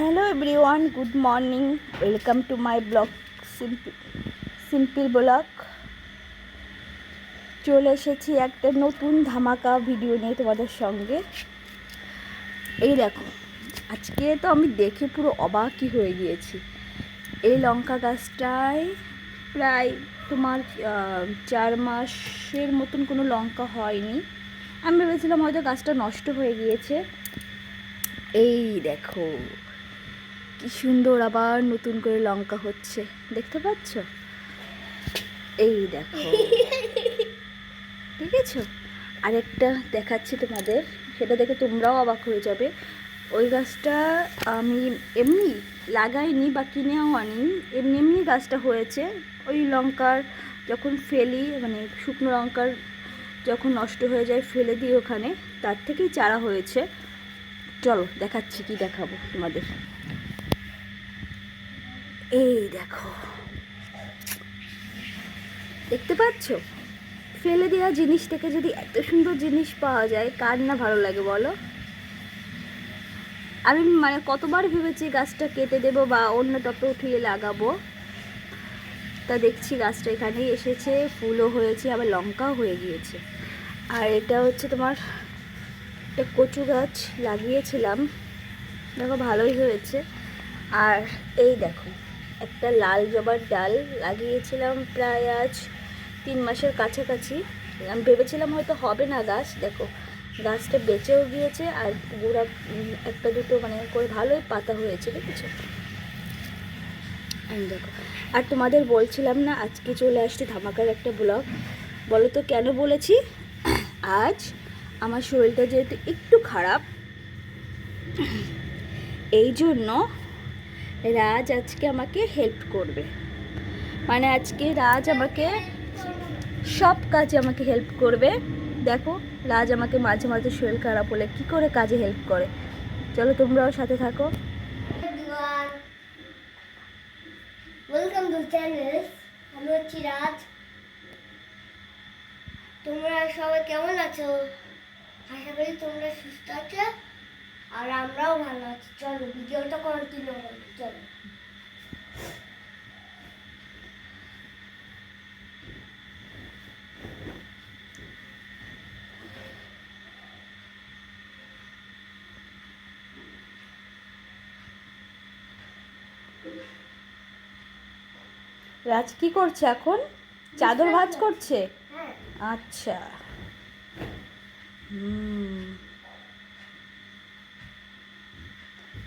Hello everyone, good morning. Welcome to my blog simple blog. চলে এসেছি একটা নতুন ধামাকা ভিডিও নিয়ে তোমাদের সঙ্গে। এই দেখো, আজকে তো আমি দেখে পুরো অবাকই হয়ে গিয়েছি। এই লঙ্কা গাছটায় প্রায় তোমার 4 মাসের মতন কোনো লঙ্কা হয়নি। আমি ভেবেছিলাম হয়তো গাছটা নষ্ট হয়ে গিয়েছে। এই দেখো কি সুন্দর আবার নতুন করে লঙ্কা হচ্ছে, দেখতে পাচ্ছ? এই দেখো, দেখেছো? আরেকটা দেখাচ্ছি তোমাদের, সেটা দেখে তোমরাও অবাক হয়ে যাবে। ওই গাছটা আমি এমনি লাগাইনি বা কিনেও আনিনি, এমনি এমনি গাছটা হয়েছে। ওই লঙ্কার যখন ফেলি, মানে শুকনো লঙ্কার যখন নষ্ট হয়ে যায় ফেলে দিই ওখানে, তার থেকেই চারা হয়েছে। চলো দেখাচ্ছি, কি দেখাবো তোমাদের। এই দেখো, দেখতে পাচ্ছ? ফেলে দেওয়া জিনিস থেকে যদি এত সুন্দর জিনিস পাওয়া যায়, কার না ভালো লাগে বলো? আমি কতবার ভেবেছি গাছটা কেটে দেবো বা অন্য টবে উঠিয়ে লাগাবো, তা দেখছি গাছটা এখানেই এসেছে, ফুলও হয়েছে, আবার লঙ্কাও হয়ে গিয়েছে। আর এটা হচ্ছে তোমার একটা কচু গাছ লাগিয়েছিলাম, দেখো ভালোই হয়েছে। আর এই দেখো, একটা লাল জবার ডাল লাগিয়েছিলাম প্রায় আজ 3 মাসের কাছাকাছি। আমি ভেবেছিলাম হয়তো হবে না গাছ, দেখো গাছটা বেঁচেও গিয়েছে। আর গোড়া একটা দুটো করে ভালোই পাতা হয়েছে, দেখেছো? দেখো, আর তোমাদের বলছিলাম না আজকে চলে আসছে ধামাকার একটা ব্লগ। বলো তো কেন বলেছি? আজ আমার শরীরটা যেহেতু একটু খারাপ, এই জন্য রাজ আজকে আমাকে হেল্প করবে। আজকে রাজ আমাকে সব কাজে আমাকে হেল্প করবে। দেখো, রাজ আমাকে মাঝে মাঝে শরীর খারাপ হলে কি করে কাজে হেল্প করে। চলো তোমরাও সাথে থাকো। Welcome to channel. আমি হচ্ছি রাজ। তোমরা সবাই কেমন আছো? আশা করি তোমরা সুস্থ আছো, আর আমরাও ভালো আছি। চলো ভিডিওটা কন্টিনিউ করি, চলো। রাজ কি করছে এখন? চাদর ভাঁজ করছে? হ্যাঁ। আচ্ছা।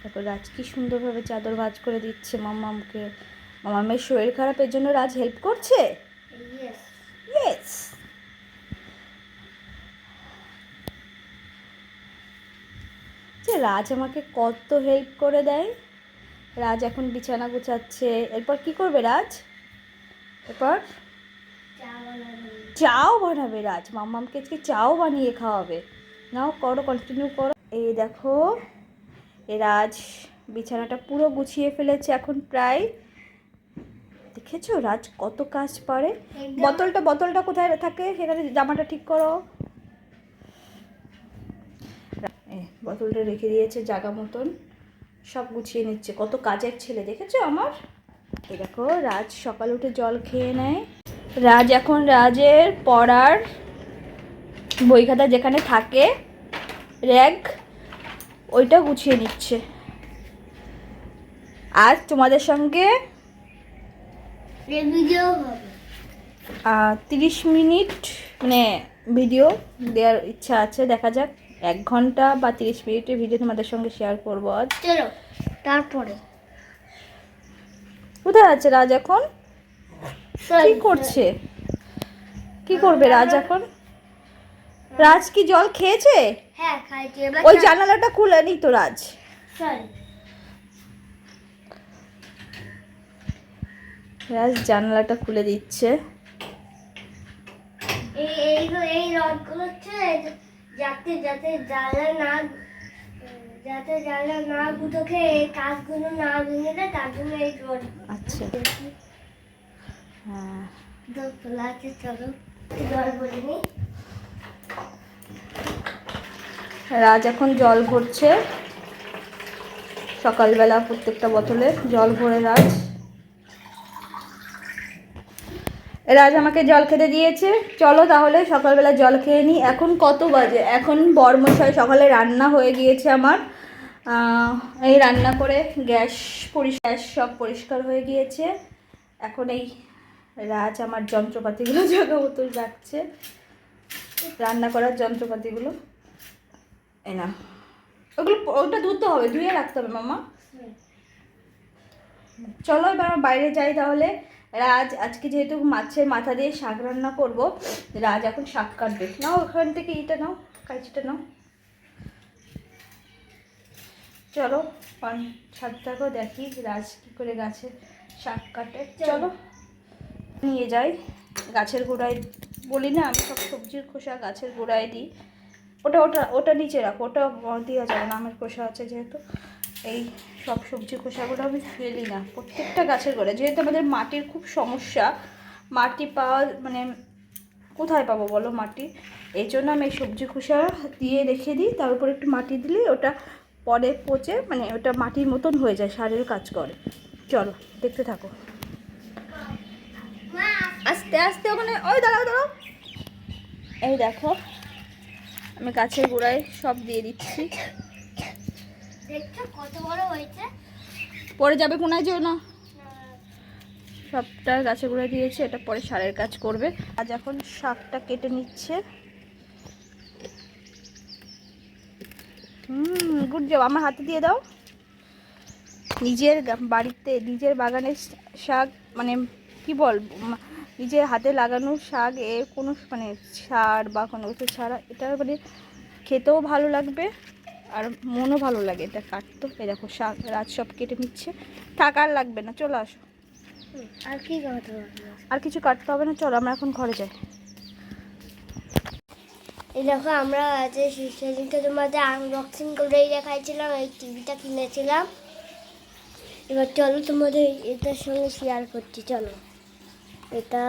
তারপর রাজ কি সুন্দরভাবে চাদর ভাঁজ করে দিচ্ছে মাম্মামকে। মাম্মামের শরীর খারাপের জন্য রাজ হেল্প করছে। ইয়েস। ইয়েস। যে রাজ আমাকে কত হেল্প করে দেয়। রাজ এখন বিছানা গুছাচ্ছে। এরপর কি করবে রাজ? এরপর চাও বানাবে রাজ। মাম্মামকে আজকে চাও বানিয়ে খাওয়াবে। নাও করো, কন্টিনিউ করো। এই দেখো, রাজ বিছানাটা পুরো গুছিয়ে ফেলেছে এখন প্রায়। দেখেছো রাজ কত কাজ পারে। বোতলটা কোথায় থাকে? সেখানে জামাটা ঠিক করো। বোতলটা রেখে দিয়েছে জায়গা মতন, সব গুছিয়ে নিচ্ছে। কত কাজের ছেলে, দেখেছো আমার? এই দেখো, রাজ সকাল উঠে জল খেয়ে নেয়। রাজ এখন রাজের পড়ার বই খাতা যেখানে থাকে র্যাক, ওইটা গুছিয়ে নিচ্ছে। আজ তোমাদের সঙ্গে ভিডিও হবে 30 মিনিট ভিডিও দেওয়ার ইচ্ছা আছে। দেখা যাক 1 ঘন্টা বা 30 মিনিটের ভিডিও তোমাদের সঙ্গে শেয়ার করবো আজ। চলো তারপরে কোথায় আছে রাজ এখন? কি করছে? কি করবে রাজ এখন? রাজ কি জল খেয়েছে? হ্যাঁ খাইছি। ওই জানালাটা খুলে নি তো রাজ। রাজ জানালাটা খুলে দিচ্ছে। এই রডগুলো হচ্ছে যাতে যাতে জ্বালা না গুটোকে, এই কাজগুলো না ভেঙে দেয়, তার জন্য এই রড। আচ্ছা, হ্যাঁ। চলো জল ভরিনি। রাজ এখন জল ভরছে। সকালবেলা প্রত্যেকটা বোতলে জল ভরে রাজ আমাকে জল খেতে দিয়েছে। চলো তাহলে সকালবেলা জল খেয়ে নিই। এখন কত বাজে? এখন বরমশাই সকালে রান্না হয়ে গিয়েছে আমার। এই রান্না করে গ্যাস সব পরিষ্কার হয়ে গিয়েছে। এখন এই রাজ আমার যন্ত্রপাতিগুলো জায়গা মতো রাখছে, রান্না করার যন্ত্রপাতিগুলো। এই না, ওটা ধুতে হবে, ধুয়ে রাখতে হবে মামা। চলো এবার বাইরে যাই তাহলে। রাজ আজকে যেহেতু মাছের মাথা দিয়ে শাক রান্না করব, রাজ এখন শাক কাটবে। নাও ওখান থেকে এটা নাও, কাঁচিটা নাও। চলো ছাদ থাকো, দেখি রাজ কী করে গাছে শাক কাটে। চলো নিয়ে যাই গাছের গোড়ায়। বলি না আমি সব সবজির খোসা গাছের গোড়ায় দিই। ওটা ওটা ওটা নিচে রাখো, ওটা দেওয়া যাবে না, আমের খোসা আছে যেহেতু। এই সব সবজি খোসাগুলো আমি ফেলি না, প্রত্যেকটা গাছের গোড়ায়। যেহেতু আমাদের মাটির খুব সমস্যা, মাটি পাওয়া মানে কোথায় পাবো বলো মাটি, এই জন্য আমি এই সবজি খোসা দিয়ে রেখে দিই। তার উপর একটু মাটি দিলে ওটা পরে পচে মানে ওটা মাটির মতন হয়ে যায়, সারের কাজ করে। চলো দেখতে থাকো। আস্তে আস্তে ওখানে, ওই দাঁড়াও, এই দেখো আমি গাছের গোড়ায় সব দিয়ে দিচ্ছি। কত বড় হয়েছে, পরে যাবে কোনায় যেও না। সবটা গাছের গোড়ায় দিয়েছি, এটা পরে সারের কাজ করবে। আজ এখন শাকটা কেটে নিচ্ছে। গুড জব, আমার হাতে দিয়ে দাও। নিজের বাড়িতে নিজের বাগানের শাক মানে কি বল, নিজের হাতে লাগানো শাক, এর কোনো মানে সার বা কোনো কিছু ছাড়া এটা মানে খেতেও ভালো লাগবে আর মনও ভালো লাগে এটা কাটতো। এই দেখো শাক রাজ সব কেটে নিচ্ছে। টাকা আর লাগবে না, চলে আসো। আর কি কাটতে হবে? আর কিছু কাটতে হবে না, চলো আমরা এখন ঘরে যাই। এই দেখো আমরা আজ সেদিনকে তোমাদের আনবক্সিং করেই দেখাইছিলাম, এই টিভিটা কিনেছিলাম। এবার চলো তোমাদের এটার সঙ্গে শেয়ার করছি। চলো, এটা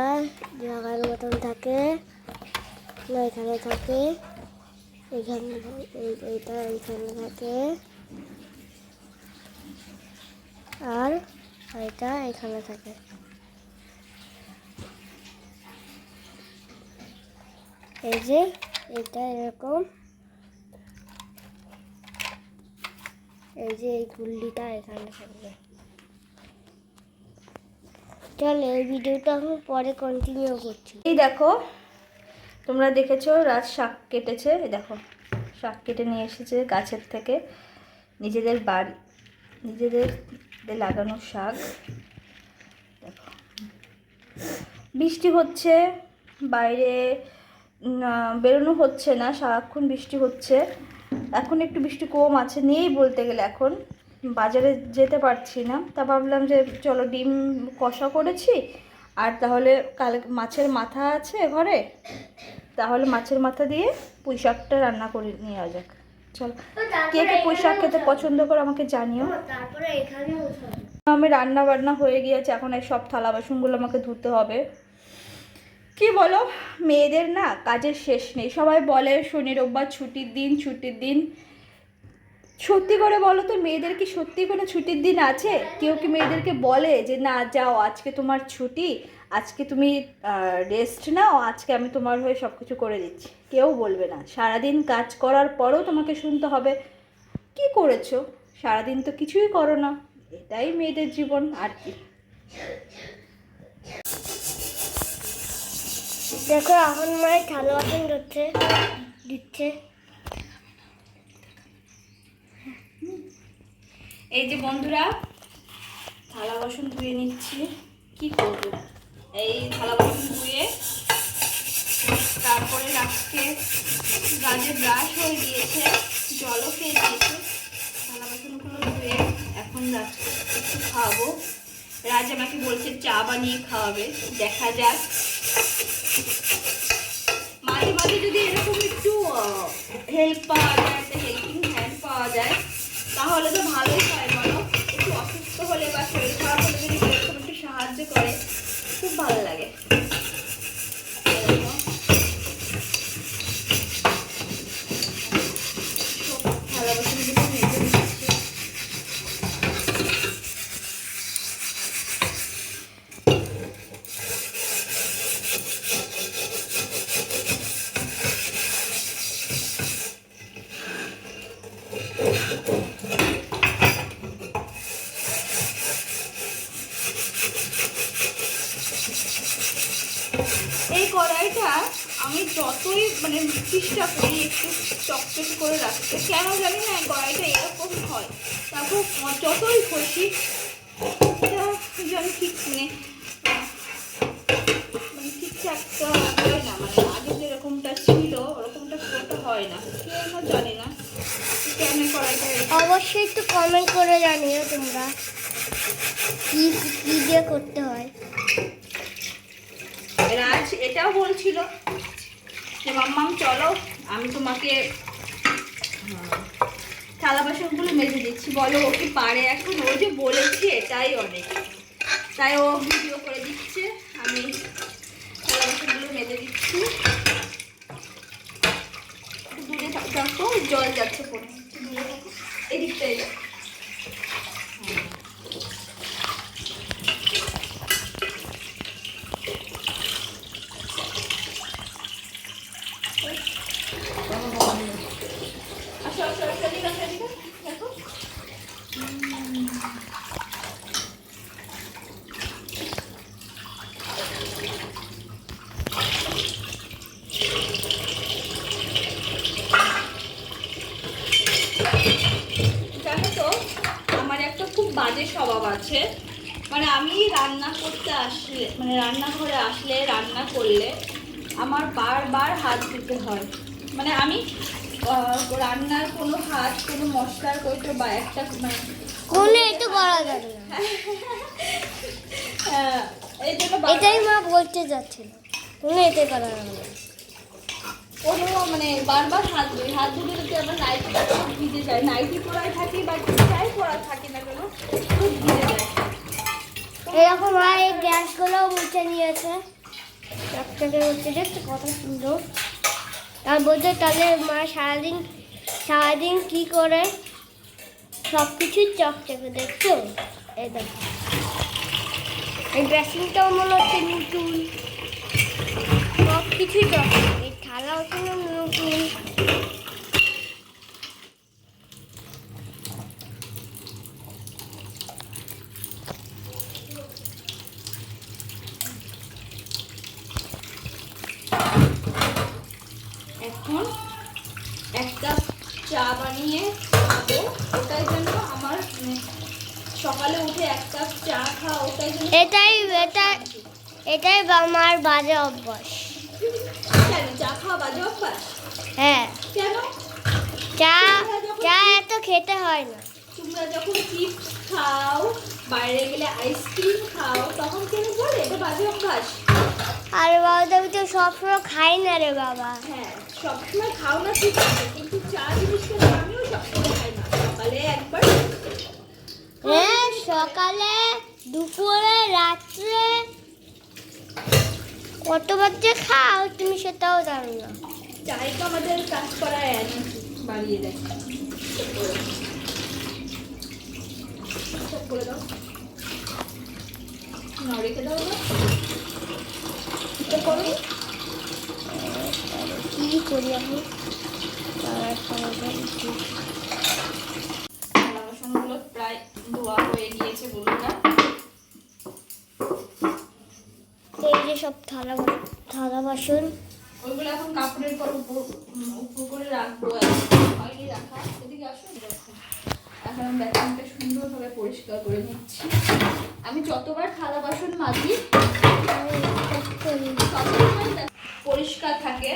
জায়গার মতন থাকে না, এখানে থাকে, এখানে এইটা এইখানে থাকে, আর এটা এখানে থাকে। এই যে এটা এরকম, এই যে এই গুল্লিটা এখানে থাকবে। চলো এই ভিডিওটা আমি পরে কন্টিনিউ করছি। এই দেখো তোমরা দেখেছো রাজ শাক কেটেছে। এই দেখো শাক কেটে নিয়ে এসেছে গাছের থেকে, নিজেদের বাড়ি নিজেদের লাগানো শাক। দেখো বৃষ্টি হচ্ছে, বাইরে বেরোনো হচ্ছে না, সারাক্ষণ বৃষ্টি হচ্ছে। এখন একটু বৃষ্টি কম আছে, নেই বলতে গেলে। এখন বাজারে যেতে পারছি না, তা ভাবলাম যে চলো ডিম কষা করেছি, আর তাহলে কাল মাছের মাথা আছে ঘরে, তাহলে মাছের মাথা দিয়ে পুঁই শাকটা রান্না করে নিয়ে যাক। চলো, কে কে পুঁই শাক খেতে পছন্দ করো আমাকে জানিও। তারপরে এখানে আমি রান্না বান্না হয়ে গিয়েছে, এখন এই সব থালা বাসনগুলো আমাকে ধুতে হবে। কি বলো, মেয়েদের না কাজের শেষ নেই। সবাই বলে শনি রোববার ছুটির দিন। সত্যি করে বলো তো, মেয়েদের কি সত্যি কোনো ছুটির দিন আছে? কেউ কি মেয়েদেরকে বলে যে না যাও আজকে তোমার ছুটি, আজকে তুমি রেস্ট নাও, আজকে আমি তোমার হয়ে সব কিছু করে দিচ্ছি? কেউ বলবে না। সারাদিন কাজ করার পরেও তোমাকে শুনতে হবে কি করেছো, সারাদিন তো কিছুই করো না। এটাই মেয়েদের জীবন আর কি। দেখো এখন মায়ের থালা বাসন দিচ্ছে। এই যে বন্ধুরা থালা বাসন ধুয়ে নিচ্ছি। কি করবো, এই থালা বাসন ধুয়ে তারপরে রাজকে রাজের ব্রাশ হয়ে গিয়েছে, জলও খেয়ে দিয়েছে। থালা বাসনগুলো ধুয়ে এখন রাজকে একটু খাওয়াবো। রাজ আমাকে বলছে চা বানিয়ে খাওয়াবে, দেখা যাক। মাঝে মাঝে যদি এরকম একটু হেল্প পাওয়া যায়, একটা হেল্পিং হ্যান্ড পাওয়া যায় তাহলে তো ভালোই হয় বলো। একটু অসুস্থ হলে বা শরীর খারাপ হলে যদি এরকম একটু সাহায্য করে খুব ভালো লাগে। থালা বাসনগুলো মেজে নিচ্ছি। কড়াইটা আমি যতই মানে চেষ্টা করি একটু চকচকে করে রাখতে, কেন জানি না কড়াইটা এরকম হয়। তারপর যতই ঘষি এটা যেন ঠিক মানে ঠিকঠাকটা হয় না, মানে আগে যেরকমটা ছিল ওরকমটা পুরোটা হয় না, কেন জানি না কেন কড়াইটা। অবশ্যই একটু কমেন্ট করে জানিও তোমরা কি কি দিয়ে করতে হয়। রাজ এটাও বলছিল যে মাম্মাম চলো আমি তোমাকে থালা বাসনগুলো মেজে দিচ্ছি, বলো ও কি পারে এখন, ও যে বলেছি এটাই অনেক, তাই ও ভিডিও করে দিচ্ছে, আমি থালা বাসনগুলো মেজে দিচ্ছি। দূরে থাকো, জল যাচ্ছে পরে, দূরে থাকো, এদিকটাই যাও। আসো আসো আসো, এদিকে আসো, এদিকে দেখো। জানো তো আমার একটা খুব বাজে স্বভাব আছে, মানে আমি রান্না করতে আসলে, মানে রান্নাঘরে আসলে রান্না করলে আমার বারবার হাত দিতে হয়। মানে আমি রান্নার কোনো হাত কোনো মশলার কইতো বা একটা মানে কোনো একটু করা যাবে না, এই জন্য এটাই মা বলতে যাচ্ছিল, কোনো এতে করা যাবে না। কোনো মানে বারবার হাত ধুই, হাত ধুতে ধুতে আমার নাইটিটা খুব ভিজে যায়, নাইটি পরাই থাকি বা যাই পরা থাকি না কেন খুব ভিজে যায়। এরকম মা এই গ্যাসগুলো মুছে নিয়েছে, চকচকে হচ্ছে, দেখতে কত সুন্দর। তার বলতে তাহলে মা সারাদিন কি করে সব কিছুই চকচকে, দেখছো? এই দেখো এই ড্রেসিংটাও মনে হচ্ছে নতুন, সব কিছুই চকচকে, এই থালা ওখানে নতুন। এখন এক কাপ চা বানিয়ে খাবো, ওটাই জন্য আমার মানে সকালে উঠে এক কাপ চা খাওয়া ওটাই জন্য এটাই আমার বাজে অভ্যাস। কেন চা খাওয়া বাজে অভ্যাস? হ্যাঁ, কেন? চা এত খেতে হয় না। তোমরা যখন চিপস খাও, বাইরে গেলে আইসক্রিম খাও, তখন কেন বলে এটা বাজে অভ্যাস? আরে বাবা, আমি তো সবসময় খাই না রে বাবা। হ্যাঁ সবসময় খাও না ঠিক আছে, কিন্তু চা জিনিসটা আমিও সবসময় খাই না, সকালে একবার। হ্যাঁ, সকালে, দুপুরে, রাত্রে কতবার যে খাও তুমি সেটাও জানো না। চাই তো আমাদের কাজ করা এনার্জি বাড়িয়ে দেয়। সব করে দাও না, রেখে দাও না, এটা করো। কি করি আমি? থালা বাসনগুলো প্রায় ধোয়া হয়ে গিয়েছে বলুনটা। এই যে সব থালা বাসন, ওইগুলো এখন কাপড়ের পর উপর করে রাখবো, বাইরে রাখা। এদিকে আসো, দেখো এখন ব্যাসনটা সুন্দরভাবে পরিষ্কার করে নিচ্ছি। আমি যতবার থালা বাসন মাজি ততবার পরিষ্কার থাকে,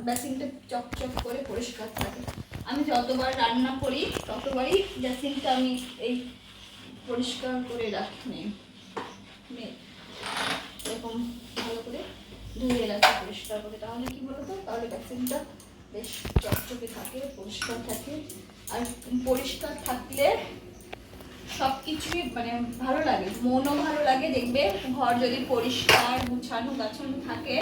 বেসিনটা চকচক করে পরিষ্কার থাকে। আমি যতবার রান্না করি ততবারই বেসিনটা আমি এই পরিষ্কার করে রাখি, এরকম ভালো করে ধুয়ে রাখি পরিষ্কার করে। তাহলে কি বলতো, তাহলে বেসিনটা বেশ চকচকে থাকে, পরিষ্কার থাকে। আর পরিষ্কার থাকলে সব কিছুই মানে ভালো লাগে, মনও ভালো লাগে। দেখবে ঘর যদি পরিষ্কার গুছানো গাছানো থাকে,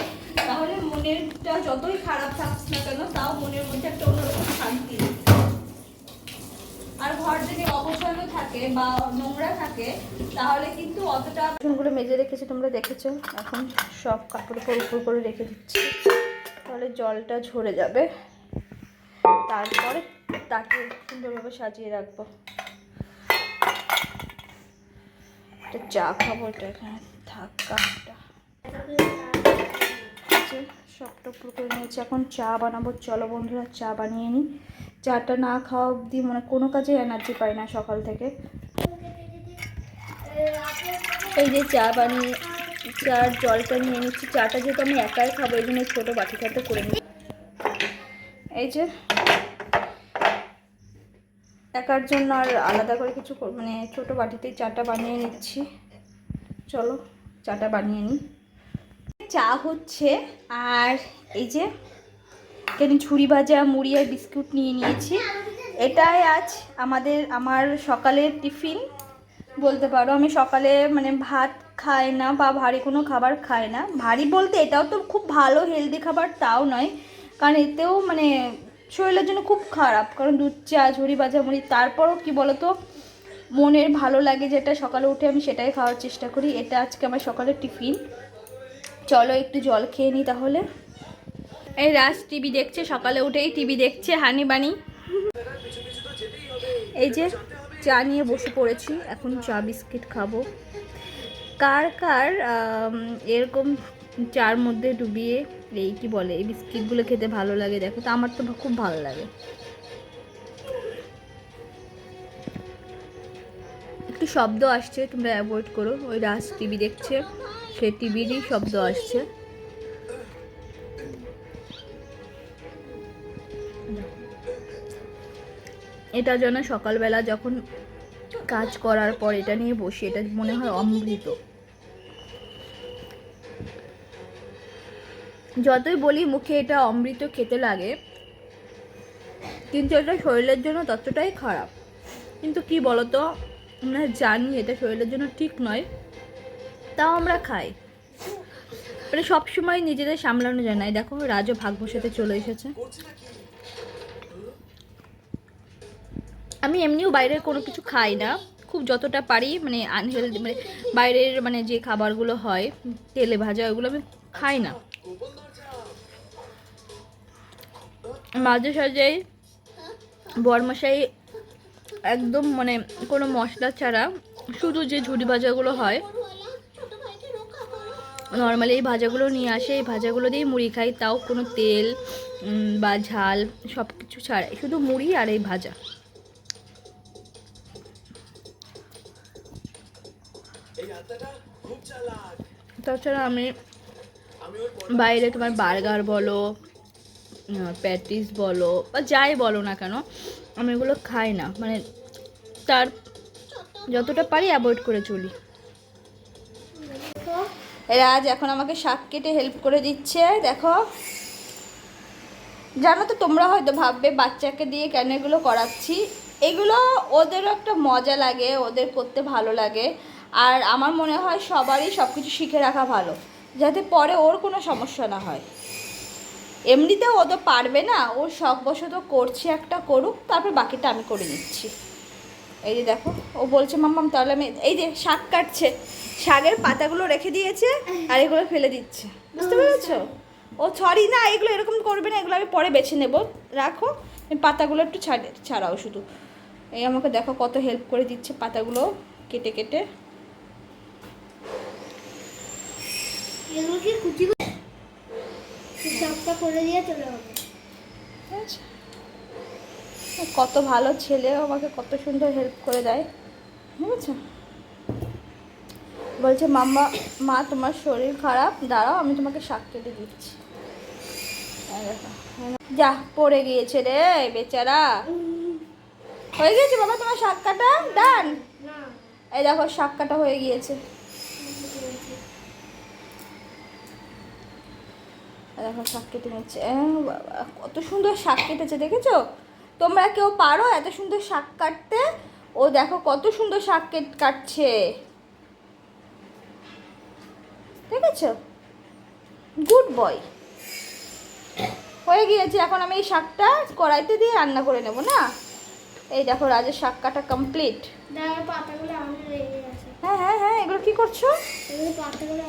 তাহলে মনেরটা যতই খারাপ থাকুক না কেন, তাও মনের মধ্যে একটা অন্যরকম শান্তি। আর ঘর যদি অগোছালো থাকে বা নোংরা থাকে, তাহলে কিন্তু অতটা। বাসনগুলো মেজে রেখেছি, তোমরা দেখেছো। এখন সব কাপড় উপর করে রেখে দিচ্ছি, তাহলে জলটা ঝরে যাবে। তারপরে তাকে সুন্দরভাবে সাজিয়ে রাখবো। চা খাবো, এটা এখানে থাক কাপটা। সব টপ করে নিয়েছি, এখন চা বানাবো। চলো বন্ধুরা চা বানিয়ে নিই। চাটা না খাওয়া অবধি মানে কোনো কাজে এনার্জি পাই না সকাল থেকে। এই যে চা বানিয়ে চার জলটা নিয়ে নিচ্ছি। চাটা যেহেতু আমি একাই খাবো এই জন্য ছোটো বাটিটাতে করে নিই। এই যে একার জন্য আর আলাদা করে কিছু মানে ছোটো বাটিতেই চাটা বানিয়ে নিচ্ছি। চলো চাটা বানিয়ে নিই। চা হচ্ছে, আর এই যে এখানে ঝুড়ি ভাজা মুড়ি আর বিস্কুট নিয়ে নিয়েছি। এটাই আজ আমার সকালের টিফিন বলতে পারো। আমি সকালে মানে ভাত খাই না বা ভারী কোনো খাবার খাই না। ভারী বলতে এটাও তো খুব ভালো হেলদি খাবার তাও নয়, কারণ এতেও মানে শরীরের জন্য খুব খারাপ, কারণ দুধ চা ঝুড়ি ভাজা মুড়ি। তারপরও কি বলতো মনের ভালো লাগে যেটা সকালে উঠে আমি সেটাই খাওয়ার চেষ্টা করি। এটা আজকে আমার সকালের টিফিন। চলো একটু জল খেয়ে নিই তাহলে। এই রাজ টিভি দেখছে, সকালে উঠেই টিভি দেখছে হানি বানি। এই যে চা নিয়ে বসে পড়েছি, এখন চা বিস্কিট খাবো। কার কার এরকম চার মধ্যে ডুবিয়ে এই কি বলে এই বিস্কিটগুলো খেতে ভালো লাগে দেখো তো। আমার তো খুব ভালো লাগে। একটু শব্দ আসছে, তোমরা অ্যাভয়েড করো। ওই রাজ টিভি দেখছে, সে টিভিরই শব্দ আসছে। এটা যেন সকালবেলা যখন কাজ করার পর এটা নিয়ে বসি, এটা মনে হয় অমৃত। যতই বলি মুখে এটা অমৃত খেতে লাগে, কিন্তু এটা শরীরের জন্য ততটাই খারাপ। কিন্তু কি বলতো, আমরা জানি এটা শরীরের জন্য ঠিক নয়, তাও আমরা খাই। মানে সবসময় নিজেদের সামলানো যায় না। দেখো রাজও ভাগ বসাতে চলে এসেছে। আমি এমনিও বাইরের কোনো কিছু খাই না, খুব যতটা পারি মানে আনহেলদি মানে বাইরের মানে যে খাবারগুলো হয় তেলে ভাজা ওগুলো আমি খাই না। মাঝে সাঝেই বরমশাই একদম মানে কোনো মশলা ছাড়া শুধু যে ঝুড়ি ভাজাগুলো হয় নর্মালি এই ভাজাগুলো নিয়ে আসে, এই ভাজাগুলো দিয়েই মুড়ি খাই, তাও কোনো তেল বা ঝাল সব কিছু ছাড়াই, শুধু মুড়ি আর এই ভাজা। তাছাড়া আমি বাইরে তোমার বার্গার বলো প্যাটিস বলো বা যাই বলো না কেন আমি এগুলো খাই না। মানে তার যতটা পারি অ্যাভয়েড করে চলি। এরা আজ এখন আমাকে শাক কেটে হেল্প করে দিচ্ছে। দেখো জানো তো তোমরা হয়তো ভাববে বাচ্চাকে দিয়ে কেন এগুলো করাচ্ছি। এগুলো ওদেরও একটা মজা লাগে, ওদের করতে ভালো লাগে। আর আমার মনে হয় সবারই সব কিছু শিখে রাখা ভালো, যাতে পরে ওর কোনো সমস্যা না হয়। এমনিতেও ও তো পারবে না, ওর শখবশত করছে একটা করুক, তারপর বাকিটা আমি করে নিচ্ছি। এই যে দেখো ও বলছে মাম্মাম তাহলে আমি, এই যে শাক কাটছে, শাকের পাতাগুলো রেখে দিয়েছে আর এগুলো ফেলে দিচ্ছে, বুঝতে পেরেছো? ও সরি না এগুলো এরকম করবে না, এগুলো আমি পরে বেছে নেব, রাখো। পাতাগুলো একটু ছাড়াও শুধু। এই আমাকে দেখো কত হেল্প করে দিচ্ছে পাতাগুলো কেটে কেটে। কত ভালো ছেলে, আমাকে কত সুন্দর হেল্প করে দেয়, বুঝেছো? বলছে মাম্মা মা তোমার শরীর খারাপ, দাঁড়াও আমি তোমাকে শাক কেটে দিচ্ছি। যা পড়ে গিয়েছে রে বেচারা। হয়ে গিয়েছে বাবা তোমার শাক কাটা ডান? এই দেখো শাক কাটা হয়ে গিয়েছে। দেখো শাক কেটে নিচ্ছে। বাবা কত সুন্দর শাক কেটেছে, দেখেছো? তোমরা কেউ পারো এত সুন্দর শাক কাটতে? ও দেখো কত সুন্দর শাক কাটছে, দেখেছো? Good boy. হয়ে গিয়েছে, এখন আমি এই শাকটা কড়াইতে দিয়ে রান্না করে নেব না। এই দেখো রাজের শাক কাটা কমপ্লিট। হ্যাঁ হ্যাঁ হ্যাঁ এগুলো কি করছো?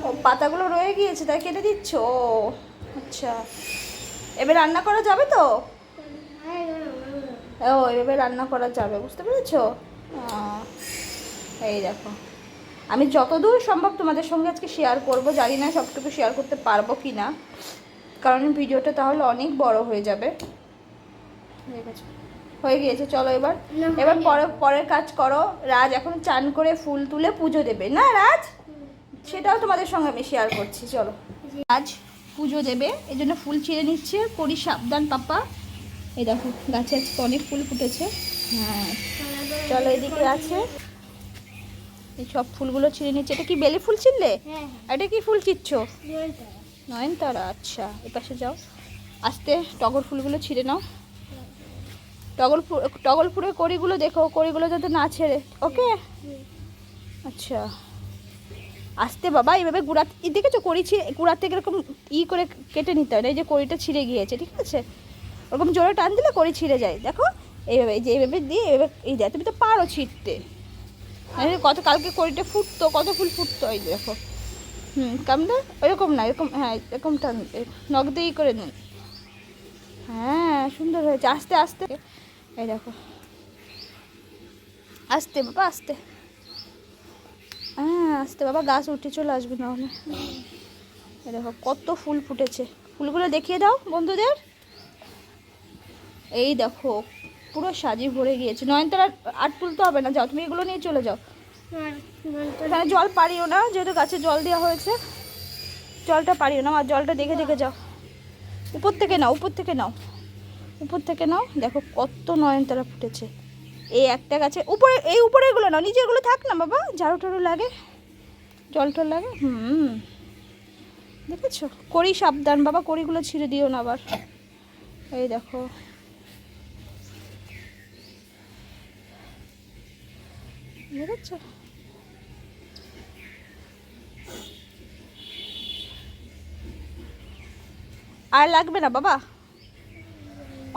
ও পাতাগুলো রয়ে গিয়েছে তাই কেটে দিচ্ছ? ও আচ্ছা, এবার রান্না করা যাবে তো? ও এভাবে রান্না করা যাবে, বুঝতে পেরেছো? এই দেখো আমি যতদূর সম্ভব তোমাদের সঙ্গে আজকে শেয়ার করব, জানি না সবটুকু শেয়ার করতে পারবো কি না। কারণ ভিডিওটা তাহলে অনেক বড় হয়ে যাবে। হয়ে গিয়েছে, চলো এবার পরের কাজ করো। রাজ এখন চান করে ফুল তুলে পুজো দেবে না রাজ, সেটাও তোমাদের সঙ্গে আমি শেয়ার করছি। চলো, রাজ পুজো দেবে, এই জন্য ফুল ছিঁড়ে নিচ্ছে। করি সাবধান পাপা। এই দেখো গাছে আজকে অনেক ফুল ফুটেছে। হ্যাঁ চলো, এদিকে আছে এই সব ফুলগুলো ছিঁড়ে নিচ্ছে। এটা কি বেলি ফুল ছিঁড়লে? এটা কি ফুল ছিঁড়ছো? নয়নতারা। আচ্ছা, এ পাশে যাও, আস্তে টগর ফুলগুলো ছিঁড়ে নাও। টগর ফুলের কড়িগুলো দেখো, কড়িগুলো যাতে না ছেড়ে। ওকে, আচ্ছা আস্তে বাবা, এইভাবে গুঁড়া দেখেছো কড়ি ছিঁড়ে গুঁড়ার থেকে এরকম করে কেটে নিতে হয় না। এই যে কড়িটা ছিঁড়ে গিয়েছে, ঠিক আছে, ওরকম জোরে টান দিলে কড়ি ছিঁড়ে যায়। দেখো এইভাবে, এই যে এইভাবে দিয়ে এইভাবে, এই দেখ তুমি তো পারো ছিঁড়তে। কত কালকে কড়িটা ফুটতো, কত ফুল ফুটতো, এই দেখো। কামড়ে ওইরকম না, এরকম, হ্যাঁ এরকম টান, নখ দিয়ে করে নিন। হ্যাঁ সুন্দর হয়েছে, আস্তে আস্তে। এই দেখো আস্তে বাবা, আস্তে। হ্যাঁ আস্তে বাবা, গাছ উঠে চলে আসবে নাহলে। এই দেখো কত ফুল ফুটেছে, ফুলগুলো দেখিয়ে দাও বন্ধুদের। এই দেখো পুরো সাজি ভরে গিয়েছে। নয়নতারা আর তুলতে হবে না, যাও তুমি এগুলো নিয়ে চলে যাও। এখানে জল পারিও না, যেহেতু গাছে জল দেওয়া হয়েছে, জলটা পারিও না। আর জলটা দেখে দেখে যাও, উপর থেকে নাও, উপর থেকে নাও, উপর থেকে নাও। দেখো কত নয়নতারা ফুটেছে এই একটা গাছে। উপরে, এই উপরেগুলো নাও, নিচেগুলো থাক না বাবা, ঝাড়ু টাড়ু লাগে, জল টল লাগে। দেখেছো, কড়ি সাবধান বাবা, কড়িগুলো ছিঁড়ে দিও না আবার। এই দেখো দেখেছো, আর লাগবে না বাবা,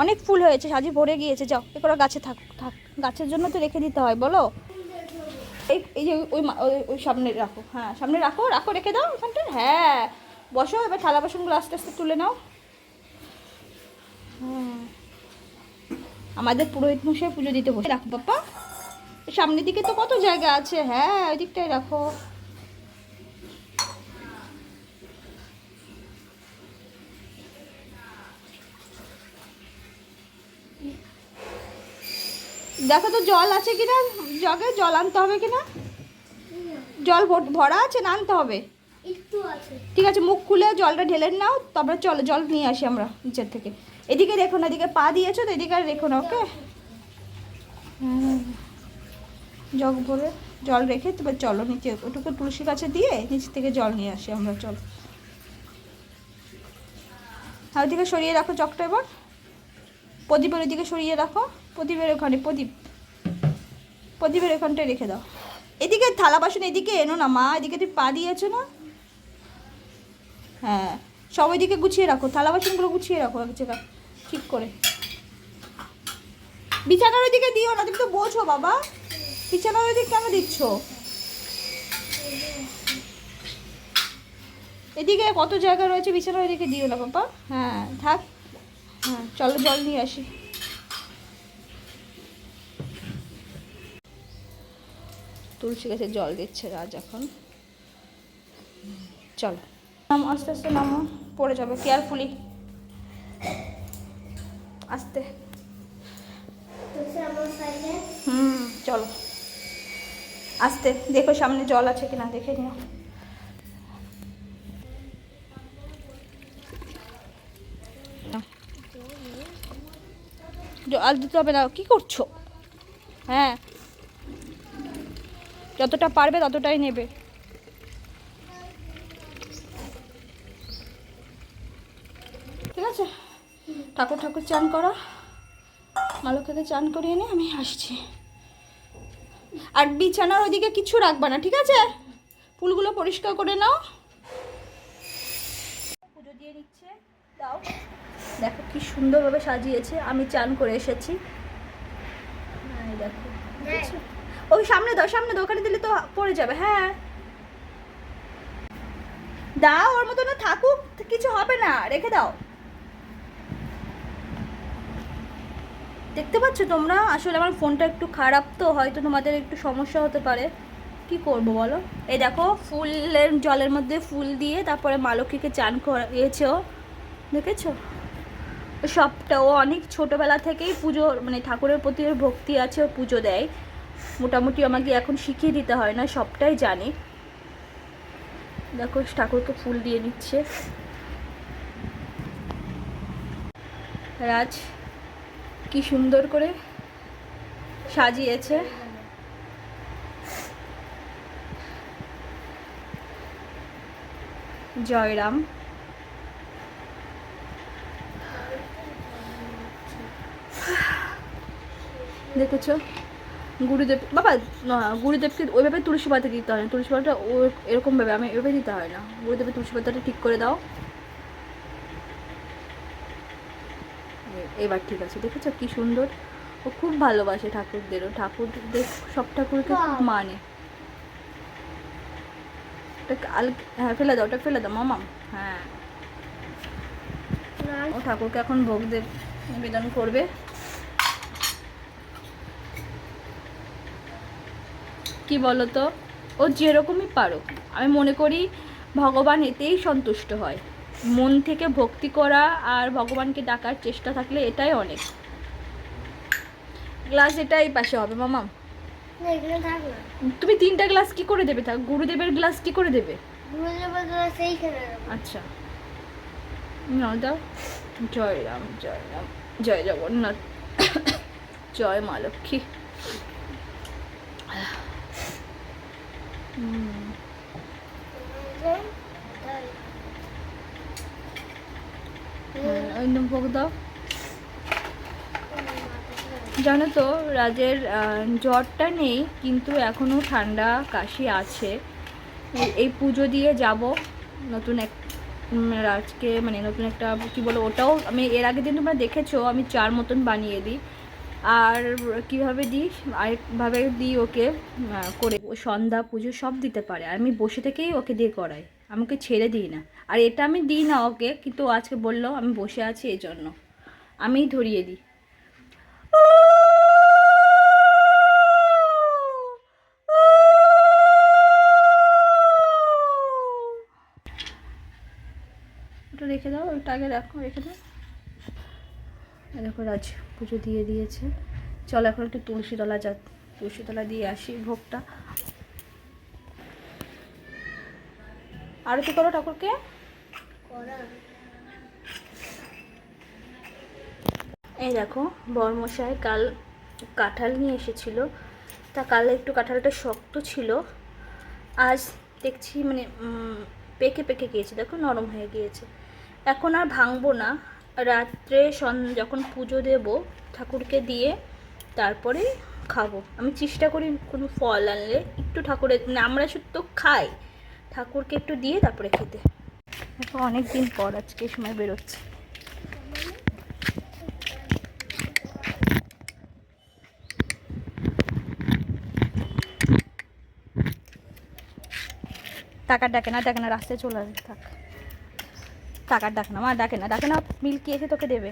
অনেক ফুল হয়েছে, সাজি ভরে গিয়েছে। যাও এগুলো গাছে থাক থাক, গাছের জন্য তো রেখে দিতে হয় বলো। এই যে ওই সামনে রাখো, হ্যাঁ সামনে রাখো, রাখো, রেখে দাও ওখানটা। হ্যাঁ বসো, এবার থালা বাসনগুলো আস্তে আস্তে তুলে নাও। আমাদের পুরোহিত মশাই পুজো দিতে বসে। রাখো বাবা, সামনের দিকে তো কত জায়গা আছে। হ্যাঁ ওই দিকটাই রাখো। দেখো তো জল আছে কিনা, জগে জল আনতে হবে কিনা। জল ভরা আছে না, আনতে হবে। ঠিক আছে, মুখ খুলে জলটা ঢেলে নাও, তারপরে চলো জল নিয়ে আসি আমরা নিচের থেকে। এদিকে রেখো না, এদিকে পা দিয়েছো তো, এদিকে আর রেখো না। ওকে, জগ ভরে জল রেখে তারপর চলো নিচে, ওটুকু তুলসী গাছে দিয়ে নিচ থেকে জল নিয়ে আসি আমরা। চলো, আর ওদিকে সরিয়ে রাখো চকটা। এবার প্রদীপের ওইদিকে সরিয়ে রাখো, প্রদীপের ওখানে, প্রদীপের ওখানটায় রেখে দাও। এদিকে থালা বাসন এদিকে এনো না মা, এদিকে তুই পা দিয়েছো না। হ্যাঁ সব ওইদিকে গুছিয়ে রাখো, থালা বাসনগুলো গুছিয়ে রাখো এক জায়গায় ঠিক করে। বিছানার ওইদিকে দিও না, তুমি তো বোঝো বাবা, বিছানার ওইদিকে কেন দিচ্ছ? এদিকে কত জায়গা রয়েছে, বিছানার ওইদিকে দিও না বাবা। হ্যাঁ থাক, হ্যাঁ চলো জল নিয়ে আসি। তুলসী গাছে জল দিচ্ছে রাজ এখন। চলো নামো, আস্তে আস্তে নামো, পড়ে যাবে, কেয়ারফুলি, আস্তে। চলো আস্তে, দেখো সামনে জল আছে কিনা দেখে নিও। জল দিতে হবে না, কি করছো? হ্যাঁ যতটা পারবে ততটাই নেবে। ঠিক আছে, ঠাকুর চান করো, মালকাকে চান করিয়ে নিয়ে আমি আসছি। আর বিছানার ওইদিকে কিছু রাখবা না, ঠিক আছে? ফুলগুলো পরিষ্কার করে নাও। পুজো দিয়ে নিচ্ছে, দাও। দেখো কি সুন্দরভাবে সাজিয়েছে, আমি চান করে এসেছি। দেখো ওই সামনে দাও, সামনে দাও, ওখানে দিলে তো পড়ে যাবে। হ্যাঁ দাও, ওর মতো না থাকুক, কিছু হবে না, রেখে দাও। দেখতে পাচ্ছ তোমরা, আসলে আমার ফোনটা একটু খারাপ, তো হয়তো তোমাদের একটু সমস্যা হতে পারে। কি করব বলো। এই দেখো ফুলের জলের মধ্যে ফুল দিয়ে তারপরে মা লক্ষ্মীকে চান করিয়েছে। দেখেছো? সবটা ও অনেক ছোটোবেলা থেকেই পুজো মানে ঠাকুরের প্রতি ওর ভক্তি আছে, ও পুজো দেয় মোটামুটি। আমাকে এখন শিখিয়ে দিতে হয় না, সবটাই জানে। দেখো ঠাকুরকে ফুল দিয়ে নিচ্ছে। রাজ কি সুন্দর করে সাজিয়েছে। জয়রাম। দেখেছো গুরুদেব বাবা, গুরুদেবকে ওইভাবে তুলসী পাতা দিতে হয় না, তুলসী পাতাটা ও এরকমভাবে আমি এভাবে দিতে হয় না। গুরুদেবের তুলসী পাতাটা ঠিক করে দাও। এবার ঠিক আছে। দেখেছো কি সুন্দর, ও খুব ভালোবাসে ঠাকুরদেরও, ঠাকুরদের সব ঠাকুরকে খুব মানে। হ্যাঁ ফেলে দাও, ওটা ফেলে দাও মামা। হ্যাঁ ও ঠাকুরকে এখন ভোগ নিবেদন করবে। কি বলতো, ও যেরকমই পারো, আমি মনে করি ভগবান এতেই সন্তুষ্ট হয়। মন থেকে ভক্তি করা আর ভগবানকে ডাকার চেষ্টা থাকলে এটাই অনেক। গ্লাস এটা এই পাশে হবে মামা। তুমি 3টা গ্লাস কি করে দেবে? থাক, গুরুদেবের গ্লাস কি করে দেবে? আচ্ছা নাও দাও। জয় রাম জয় রাম, জয় জগন্নাথ, জয় মা লক্ষ্মী। ভোগ দাও। জানো তো রাজের জ্বরটা নেই, কিন্তু এখনও ঠান্ডা কাশি আছে। এই পুজো দিয়ে যাব নতুন এক রাজকে, মানে নতুন একটা কী বলো ওটাও, আমি এর আগের দিন তোমরা দেখেছো আমি চার মতন বানিয়ে দিই। আর কীভাবে দিই, আরেকভাবে দিই ওকে করে। ও সন্ধ্যা পুজো সব দিতে পারে, আর আমি বসে থেকেই ওকে দিয়ে করাই, আমাকে ছেড়ে দিই না। আর এটা আমি দিই না ওকে, কিন্তু আজকে বললো আমি বসে আছি এই জন্য আমিই ধরিয়ে দিই। ওটা রেখে দাও, ওটা আগে রাখো, রেখে দাও। দেখো রাজ পুজো দিয়ে দিয়েছে। চলো এখন একটু তুলসীতলা দিয়ে আসি ভোগটা। আরতি করো ঠাকুরকে। এই দেখো বরমশাই কাল কাঁঠাল নিয়ে এসেছিল, তা কাল একটু কাঁঠালটা শক্ত ছিল, আজ দেখছি মানে পেকে পেকে গিয়েছে, দেখো নরম হয়ে গিয়েছে। এখন আর ভাঙবো না, রাত্রে যখন পুজো দেব ঠাকুরকে দিয়ে তারপরে খাবো। আমি চেষ্টা করি কোনো ফল আনলে একটু ঠাকুরের, মানে আমরা শুধু তো খাই, ঠাকুরকে একটু দিয়ে তারপরে খেতে। দেখো অনেক দিন পর আজকে এই সময় বেরোচ্ছে। টাকার ডাকে না রাস্তায় চলে আসবে, থাক। টাকার ডাকে না মা, ডাকে না মিল্কি এসে তোকে দেবে।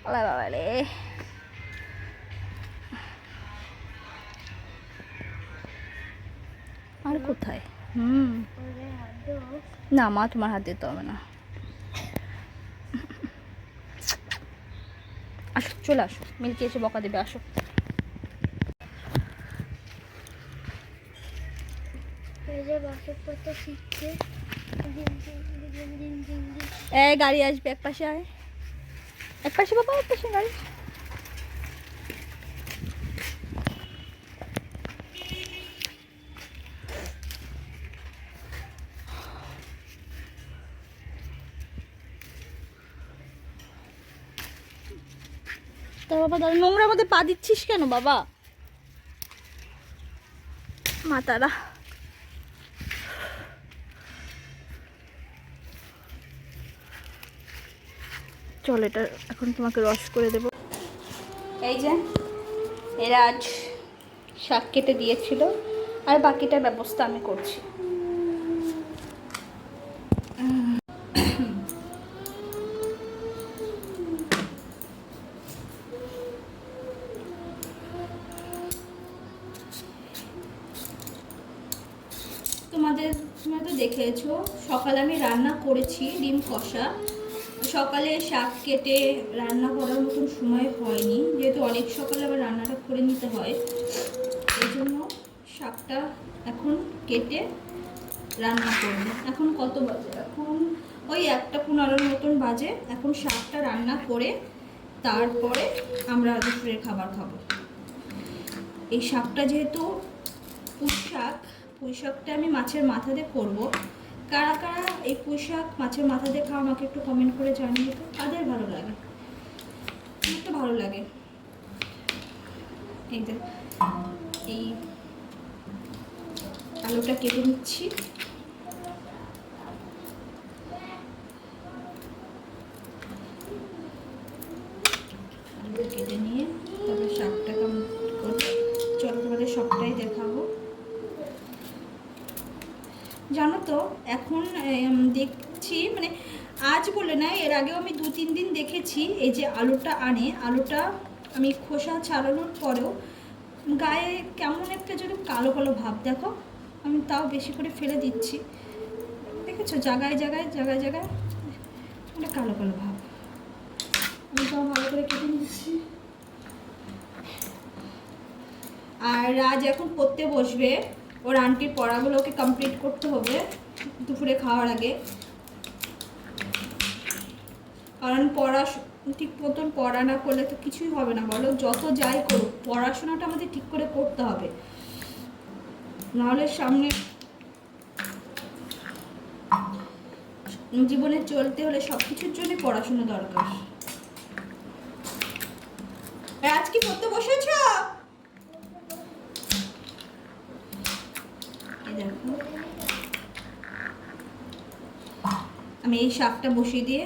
বাবা রে, আর কোথায়? না মা তোমার হাত দিতে হবে না। আসো চলে আসো, মিল্কি এসে বকা দেবে, আসো। গাড়ি আসবে, এক পাশে আয়, এক পাশে বাবা, এক পাশে গাড়ি। তা বাবা দাদা নোংরার মধ্যে পা দিচ্ছিস কেন বাবা? মাতারা চল, এটা এখন তোমাকে রস করে দেব। এই যে এরা আজ শাক কেটে দিয়েছিল, আর বাকিটার ব্যবস্থা আমি করছি। তোমাদের আগের সময় তো দেখেছো, সকালে আমি রান্না করেছি ডিম কষা। সকালে শাক কেটে রান্না করার মতন সময় হয়নি, যেহেতু অনেক সকালে আবার রান্নাটা করে নিতে হয়, এই জন্য শাকটা এখন কেটে রান্না করবো। এখন কত বাজে? এখন ওই 1:15 মতন বাজে। এখন শাকটা রান্না করে তারপরে আমরা দুপুরের খাবার খাবো। এই শাকটা যেহেতু পুঁই শাকটা আমি মাছের মাথা দিয়ে করবো। কারা কারা এই পুঁই শাক মাছের মাথা দিয়ে খাওয়া আমাকে একটু কমেন্ট করে জানিয়ে তো, কাদের ভালো লাগে? আমার তো ভালো লাগে। এই যে এই আলুটা কেটে নিচ্ছি। কেটে নিয়ে তারপরে শাকটা কমপ্লিট করবো। চলো তোমাদের সবটাই দেখাবো। জানো তো এখন দেখছি, মানে আজ বলে না, এর আগেও আমি 2-3 দিন দেখেছি, এই যে আলুটা আলুটা আমি খোসা ছাড়ানোর পরেও গায়ে কেমন একটা যদি কালো কালো ভাব, দেখো আমি তাও বেশি করে ফেলে দিচ্ছি, দেখেছো? জায়গায় জায়গায় জায়গায় জায়গায় একটা কালো কালো ভাব। আমি তাও ভালো করে কেটে নিচ্ছি। আর রাজ এখন পড়তে বসবে, ওর আন্টির পড়াগুলো ওকে কমপ্লিট করতে হবে দুপুরে খাওয়ার আগে, কারণ ঠিক মতন পড়া না করলে তো কিছুই হবে না বলো। যত যাই করুক, পড়াশোনাটা আমাদের ঠিক করে করতে হবে, নাহলে সামনে জীবনে চলতে হলে সব কিছুর জন্য পড়াশোনা দরকার। আজ কি পড়তে বসেছ? দেখো আমি এই শাকটা বসিয়ে দিয়ে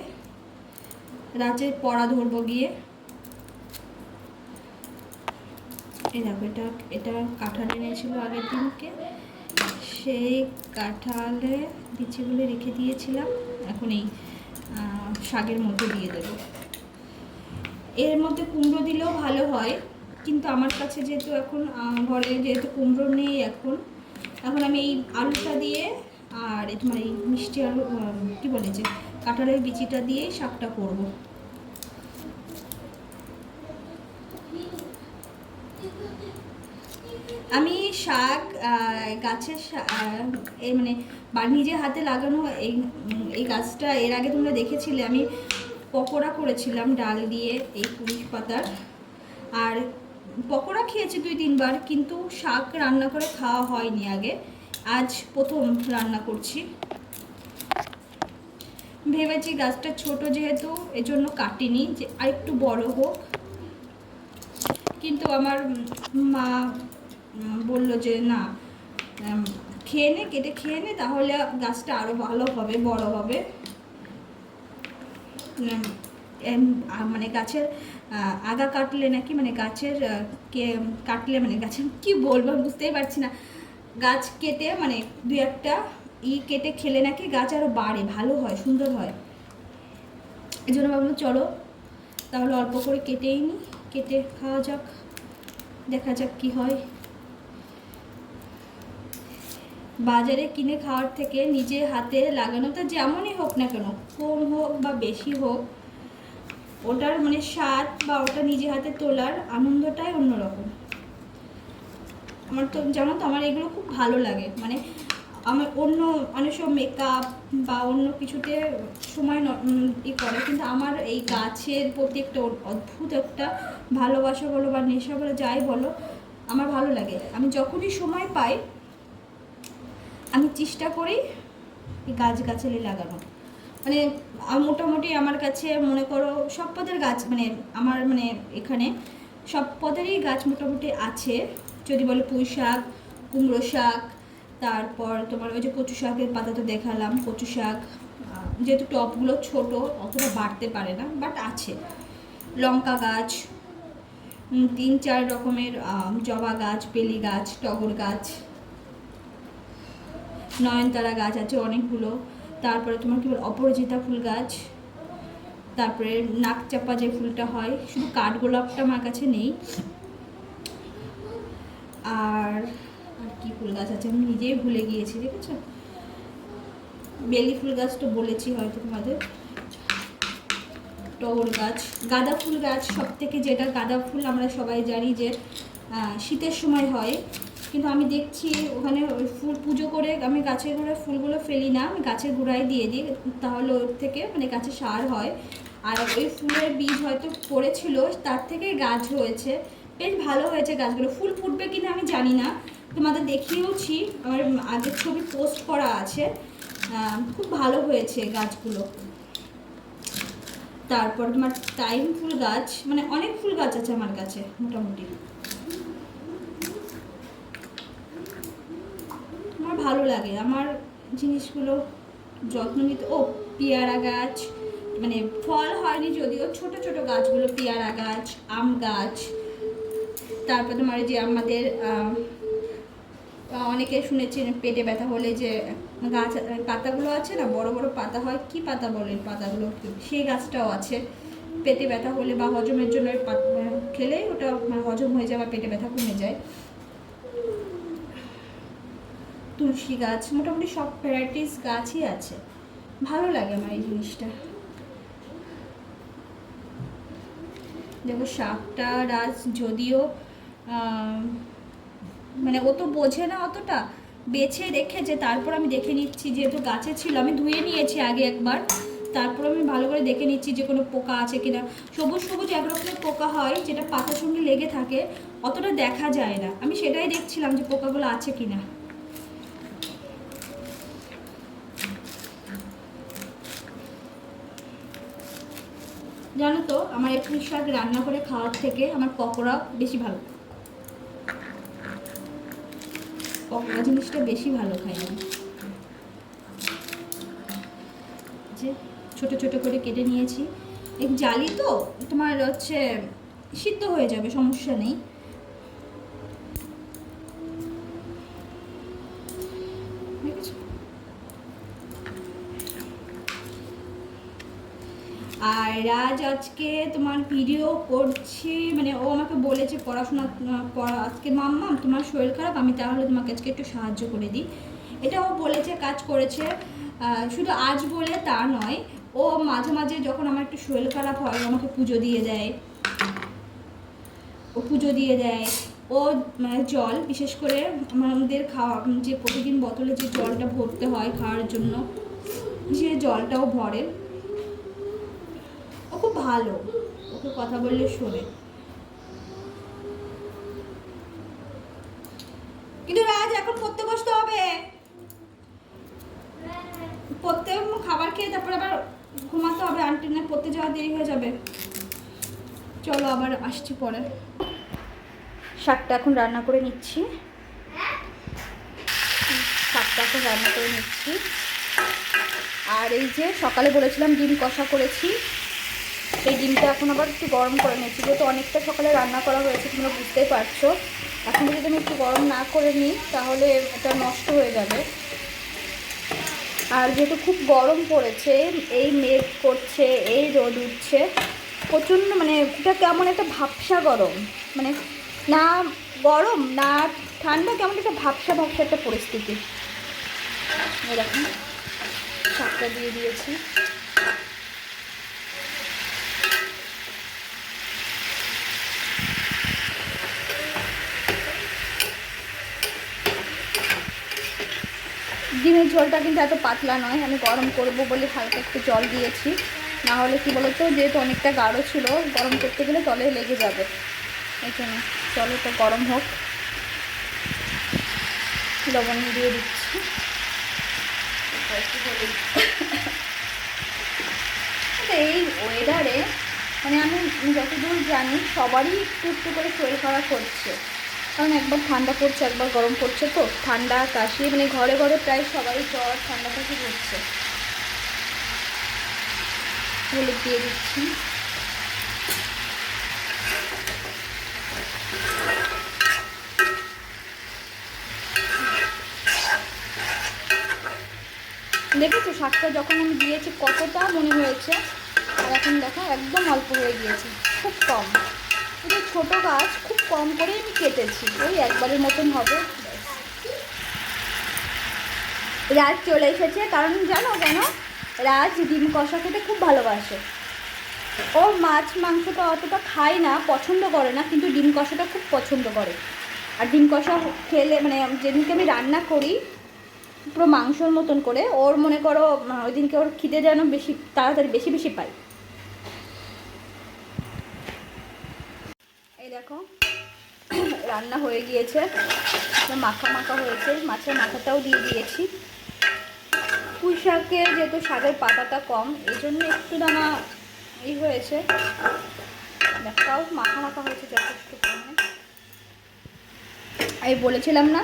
রাতের পড়া ধরবো গিয়ে। এই দেখো এটা কাঁঠাল এনেছিল আগের দিনকে, সেই কাঁঠালে বিচিগুলো রেখে দিয়েছিলাম, এখন এই শাকের মধ্যে দিয়ে দেবো। এর মধ্যে কুমড়ো দিলেও ভালো হয়, কিন্তু আমার কাছে যেহেতু এখন ঘরে যেহেতু কুমড়ো নেই, এখন আমি এই আলুটা দিয়ে আর তোমার এই মিষ্টি আলু কী বলে যে কাঁঠালের বিচিটা দিয়ে শাকটা করব। আমি শাক গাছের এই মানে নিজের হাতে লাগানো এই গাছটা এর আগে তোমরা দেখেছিলে, আমি পকোড়া করেছিলাম ডাল দিয়ে এই পুঁই পাতার, আর পকোড়া খেয়েছি 2-3 বার, কিন্তু শাক রান্না করে খাওয়া হয়নি আগে, আজ প্রথম রান্না করছি। ভেবেছি গাছটা ছোট যেহেতু এজন্য কাটিনি, যে আরেকটু বড় হোক, কিন্তু আমার মা বলল যে না, কেটে খেয়ে নে, তাহলে গাছটা আরও ভালো হবে, বড় হবে। মানে গাছের আগা কাটলে নাকি, মানে গাছের কাটলে মানে গাছের কি বলবো বুঝতেই পারছি না, গাছ কেটে মানে 2-1টা কেটে খেলে নাকি গাছ আরও বাড়ে, ভালো হয়, সুন্দর হয়। এই জন্য ভাবলাম চলো তাহলে অল্প করে কেটেই নিই, কেটে খাওয়া যাক, দেখা যাক কি হয়। বাজারে কিনে খাওয়ার থেকে নিজে হাতে লাগানোটা যেমনই হোক না কেন, কম হোক বা বেশি হোক, ওটার মানে স্বাদ বা ওটা নিজে হাতে তোলার আনন্দটাই অন্যরকম। আমার তো জানো তো, আমার এগুলো খুব ভালো লাগে, মানে আমার অনেক সব মেকআপ বা অন্য কিছুতে সময় করে, কিন্তু আমার এই গাছের প্রতি একটা অদ্ভুত একটা ভালোবাসা বলো বা নেশা বলো, যাই বলো, আমার ভালো লাগে। আমি যখনই সময় পাই আমি চেষ্টা করি এই গাছগাছালি লাগানো, মানে মোটামুটি আমার কাছে মনে করো সব পদের গাছ, মানে আমার মানে এখানে সব পদেরই গাছ মোটামুটি আছে। যদি বলো পুঁই শাক, কুমড়ো শাক, তারপর তোমার ওই যে কচু শাকের পাতা তো দেখালাম, কচু শাক, যেহেতু টবগুলো ছোট অতটা বাড়তে পারে না, বাট আছে। লঙ্কা গাছ, 3-4 রকমের জবা গাছ, বেলি গাছ, টগর গাছ, নয়নতারা গাছ আছে অনেকগুলো, তারপরে তোমার কি বল অপরাজিতা ফুল গাছ, তারপরে নাকচাপা যে ফুলটা হয়, শুধু কাঠগোলাপটা আমার কাছে নেই। আর কি ফুল গাছ আছে আমি নিজেই ভুলে গিয়েছি, দেখেছো? বেলি ফুল গাছ তো বলেছি হয়তো তোমাদের, টগর গাছ, গাঁদা ফুল গাছ, সব থেকে যেটা গাঁদা ফুল আমরা সবাই জানি যে শীতের সময় হয়, কিন্তু আমি দেখছি ওখানে ওই ফুল পুজো করে আমি গাছের গোড়ায় ফুলগুলো ফেলি না, আমি গাছের গোড়ায় দিয়ে দিই, তাহলে ওর থেকে মানে গাছে সার হয়। আর ওই ফুলের বীজ হয়তো পড়েছিল, তার থেকে গাছ হয়েছে, বেশ ভালো হয়েছে গাছগুলো। ফুল ফুটবে কিনা আমি জানি না, তোমাদের দেখিয়েওছি, আমার আগের ছবি পোস্ট করা আছে। খুব ভালো হয়েছে গাছগুলো। তারপর তোমার টাইম ফুল গাছ, মানে অনেক ফুল গাছ আছে আমার কাছে মোটামুটি, আমার ভালো লাগে আমার জিনিসগুলো যত্ন নিতে। ও পেয়ারা গাছ, মানে ফল হয়নি যদিও, ছোট ছোট গাছগুলো, পেয়ারা গাছ, আম গাছ। তারপর তোমার যে আমাদের অনেকে শুনেছেন পেটে ব্যথা হলে যে গাছ পাতাগুলো আছে না, বড় বড় পাতা হয়, কি পাতা বলেন পাতাগুলো, সেই গাছটাও আছে। পেটে ব্যথা হলে বা হজমের জন্য খেলে ওটা হজম হয়ে যায় বা পেটে ব্যথা কমে যায়। তুলসী গাছ, মোটামুটি সব ভ্যারাইটিস গাছই আছে, ভালো লাগে আমার এই জিনিসটা। দেখো শাকটা রাজ যদিও মানে ও তো বোঝে না অতটা, বেছে রেখেছে, তারপর আমি দেখে নিচ্ছি, যেহেতু গাছে ছিল আমি ধুয়ে নিয়েছি আগে একবার, তারপর আমি ভালো করে দেখে নিচ্ছি যে কোনো পোকা আছে কিনা। সবুজ সবুজ এক রকমের পোকা হয় যেটা পাতার সঙ্গে লেগে থাকে, অতটা দেখা যায় না, আমি সেটাই দেখছিলাম যে পোকাগুলো আছে কিনা। জানো তো আমার একটু শাক রান্না করে খাওয়ার থেকে আমার পকোড়া বেশি ভালো, পকোড়া জিনিসটা বেশি ভালো খাই আমি। যে ছোট ছোট করে কেটে নিয়েছি, এক জালি তো তোমার হচ্ছে সিদ্ধ হয়ে যাবে, সমস্যা নেই। আর রাজ আজকে তোমার ভিডিও করছি, মানে ও আমাকে বলেছে পড়াশোনা আজকে মাম্মা তোমার শরীর খারাপ, আমি তাহলে তোমাকে আজকে একটু সাহায্য করে দিই, এটা ও বলেছে, কাজ করেছে। শুধু আজ বলে তা নয়, ও মাঝে মাঝে যখন আমার একটু শরীর খারাপ হয় আমাকে পুজো দিয়ে দেয়, ও পুজো দিয়ে দেয়। ও মানে জল, বিশেষ করে আমাদের খাওয়া যে প্রতিদিন বোতলে যে জলটা ভরতে হয় খাওয়ার জন্য, সে জলটাও ভরে। ও খুব ভালো, ওকে কথা বললে শোনে। কিন্তু রাজ এখন পড়তে বসতে হবে, পড়তে খাবার খেয়ে তারপর আবার ঘুমাতে হবে, আন্টি না পড়তে যাওয়া দেরি হয়ে যাবে। চলো আবার আসছি পরে। শাকটা এখন রান্না করে নিচ্ছি, শাকটা এখন রান্না করে নিচ্ছি। আর এই যে সকালে বলেছিলাম ডিম কষা করেছি, এই ডিমটা এখন আবার একটু গরম করে নিচ্ছি, যেহেতু অনেকটা সকালে রান্না করা হয়েছে তোমরা বুঝতেই পারছো। এখন যদি আমি একটু গরম না করে নিই তাহলে এটা নষ্ট হয়ে যাবে। আর যেহেতু খুব গরম পড়েছে, এই মেঘ করছে, এই রোদ উঠছে প্রচণ্ড, মানে এটা কেমন একটা ভাবসা গরম, মানে না গরম না ঠান্ডা, কেমন একটা ভাবসা ভাবসা একটা পরিস্থিতি। এরকম শাকটা দিয়ে দিয়েছি। ডিমের ঝোলটা কিন্তু এত পাতলা নয়, আমি গরম করব বলে হালকা একটু জল দিয়েছি, না হলে কী বলতো যেহেতু অনেকটা গাঢ় ছিল, গরম করতে গেলে তলে লেগে যাবে, এই জন্য। চলো তো গরম হোক, লবণ দিয়ে দিচ্ছি। এই ওয়েদারে মানে আমি যতদূর জানি সবারই একটু একটু করে শরীর খারাপ হচ্ছে, কারণ একবার ঠান্ডা পড়ছে একবার গরম পড়ছে, তো ঠান্ডা কাশি মানে ঘরে ঘরে প্রায় সবারই জ্বর ঠান্ডা কাশি হচ্ছে। হলুদ দিয়ে দিচ্ছি। দেখেছো শাকটা যখন আমি দিয়েছি কতটা মনে হয়েছে, আর এখন দেখো একদম অল্প হয়ে গিয়েছে, খুব কম। এটা ছোটো গাছ, খুব কম করে আমি কেটেছি, ওই একবারের মতন হবে। রাজ চলে এসেছে, কারণ জানো কেন? রাজ ডিম কষা খেতে খুব ভালোবাসে। ও মাছ মাংসটা অতটা খায় না, পছন্দ করে না, কিন্তু ডিম কষাটা খুব পছন্দ করে। আর ডিম কষা খেলে মানে যেদিনকে আমি রান্না করি পুরো মাংসর মতন করে, ওর মনে করো ওই দিনকে ওর খিদে যেন বেশি তাড়াতাড়ি বেশি বেশি পাই। এই দেখো রান্না হয়ে গিয়েছে, মাখা মাখা হয়েছে, মাছের মাথাটাও দিয়ে দিয়েছি। পুঁই শাকের যেহেতু শাকের পাতাটা কম, এই জন্য একটু দানা এই হয়েছে, তাও মাখা মাখা হয়েছে যথেষ্ট পরিমাণে। আমি বলেছিলাম না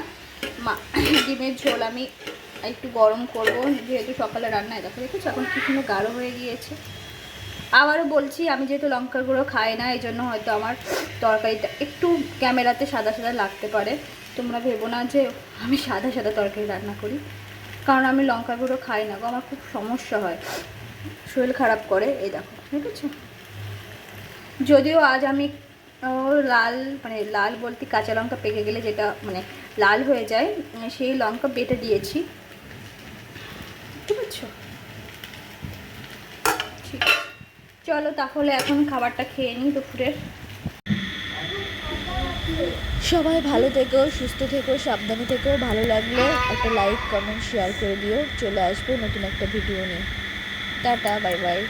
ডিমের ঝোল আমি একটু গরম করব, যেহেতু সকালে রান্নায় দেখো দেখেছো এখন কি সুন্দর গাঢ় হয়ে গিয়েছে। আবারও বলছি, আমি যেহেতু লঙ্কার গুঁড়ো খাই না, এই জন্য হয়তো আমার তরকারিটা একটু ক্যামেরাতে সাদা সাদা লাগতে পারে। তোমরা ভেবো না যে আমি সাদা সাদা তরকারি রান্না করি, কারণ আমি লঙ্কার গুঁড়ো খাই না গো, আমার খুব সমস্যা হয়, শরীর খারাপ করে। এই দেখো ঠিক আছে। যদিও আজ আমি লাল মানে লাল বলতে কাঁচা লঙ্কা পেকে গেলে যেটা মানে লাল হয়ে যায়, সেই লঙ্কা বেটে দিয়েছি, ঠিক আছে। ঠিক আছে, চলো তাহলে এখন খাবারটা খেয়ে নিই দুপুরের। সবাই ভালো থেকো, সুস্থ থেকো, সাবধানে থেকো। ভালো লাগলে একটা লাইক কমেন্ট শেয়ার করে দিও। চলে আসবো নতুন একটা ভিডিও নিয়ে। Tata, bye bye.